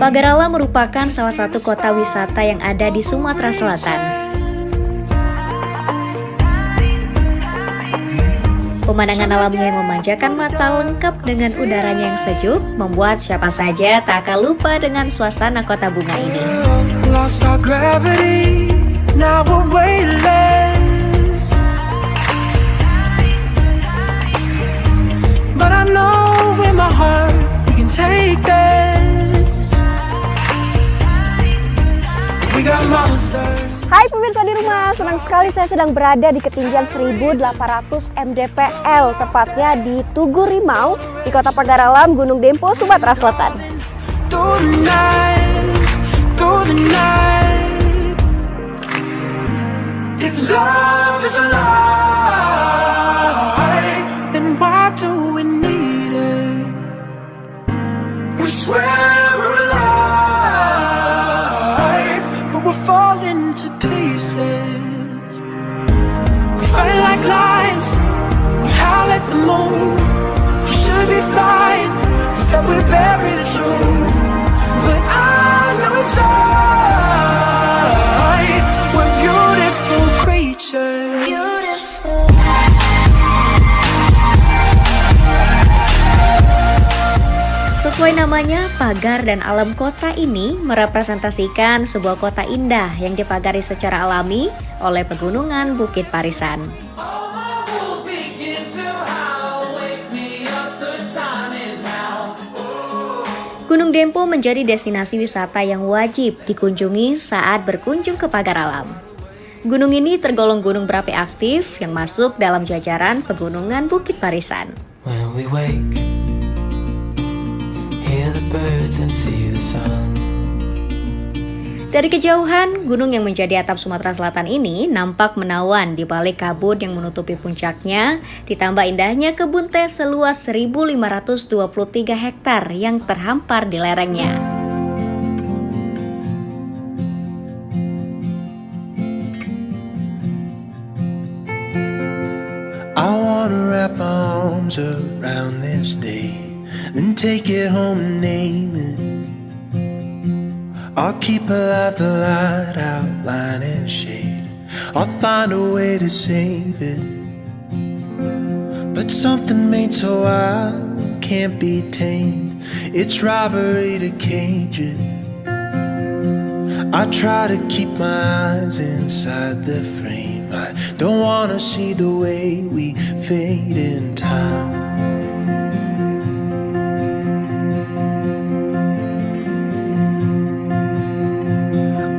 Pagar Alam merupakan salah satu kota wisata yang ada di Sumatera Selatan. Pemandangan alamnya yang memanjakan mata lengkap dengan udaranya yang sejuk membuat siapa saja tak akan lupa dengan suasana kota bunga ini. Hai pemirsa di rumah, senang sekali saya sedang berada di ketinggian 1800 mdpl, tepatnya di Tugu Rimau, di Kota Pagar Alam, Gunung Dempo, Sumatera Selatan. Falling to pieces. We fight like lions, we howl at the moon. We should be flying, so we bury the truth. But I know it's alright. We're beautiful creatures. Beautiful. Sesuai namanya, pagar dan alam kota ini merepresentasikan sebuah kota indah yang dipagari secara alami oleh pegunungan Bukit Barisan. Gunung Dempo menjadi destinasi wisata yang wajib dikunjungi saat berkunjung ke Pagar Alam. Gunung ini tergolong gunung berapi aktif yang masuk dalam jajaran pegunungan Bukit Barisan. Dari kejauhan, gunung yang menjadi atap Sumatera Selatan ini nampak menawan di balik kabut yang menutupi puncaknya, ditambah indahnya kebun teh seluas 1.523 hektar yang terhampar di lerengnya. I wanna wrap my arms around this day, then take it home and name it. I'll keep alive the light, outline and shade. I'll find a way to save it. But something made so wild can't be tamed. It's robbery to cage it. I try to keep my eyes inside the frame. I don't wanna see the way we fade in time.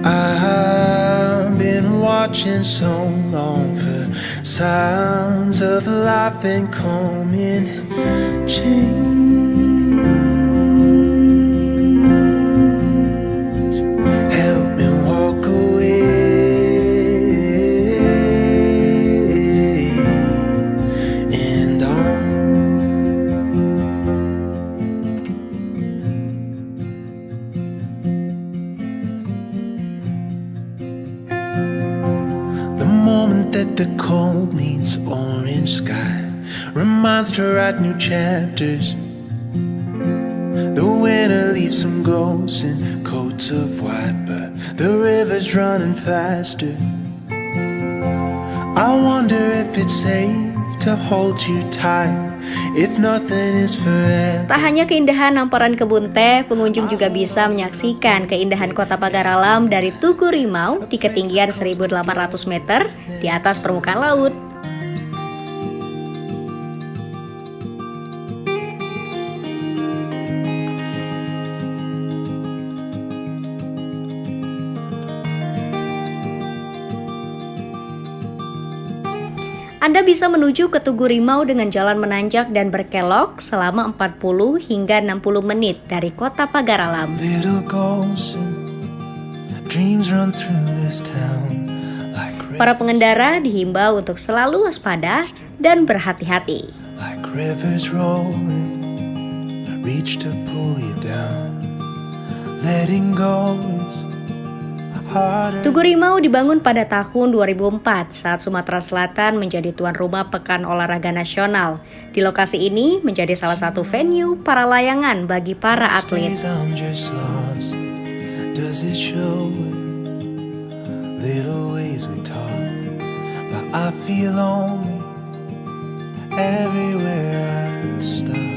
I've been watching so long for signs of life and coming change. Help me walk away and on. The moment that the cold meets orange sky reminds to write new chapters. The winter leaves some ghosts in coats of white, but the river's running faster. I wonder if it's safe to hold you tight, if nothing is forever. Tak hanya keindahan hamparan kebun teh, pengunjung juga bisa menyaksikan keindahan kota Pagar Alam dari Tugu Rimau di ketinggian 1.800 meter di atas permukaan laut. Anda bisa menuju ke Tugu Rimau dengan jalan menanjak dan berkelok selama 40 hingga 60 menit dari kota Pagar Alam. Para pengendara dihimbau untuk selalu waspada dan berhati-hati. Tugu Rimau dibangun pada tahun 2004 saat Sumatera Selatan menjadi tuan rumah Pekan Olahraga Nasional. Di lokasi ini menjadi salah satu venue para layangan bagi para atlet. Does it show in little ways we talk? But I feel lonely everywhere I stop.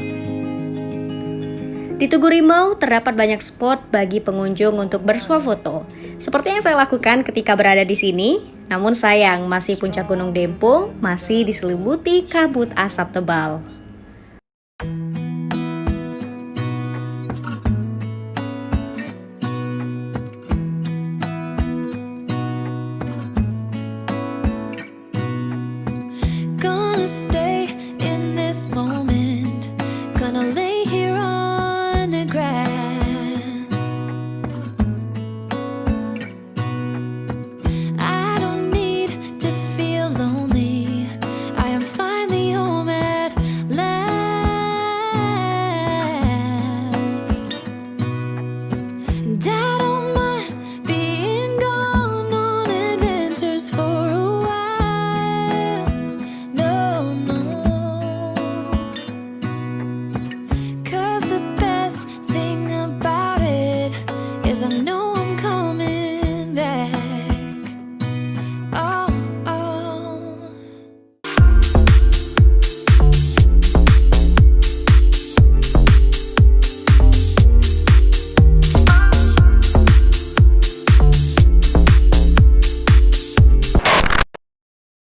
Di Tugu Rimau terdapat banyak spot bagi pengunjung untuk bersuah foto. Seperti yang saya lakukan ketika berada di sini. Namun sayang, masih puncak Gunung Dempo masih diselimuti kabut asap tebal.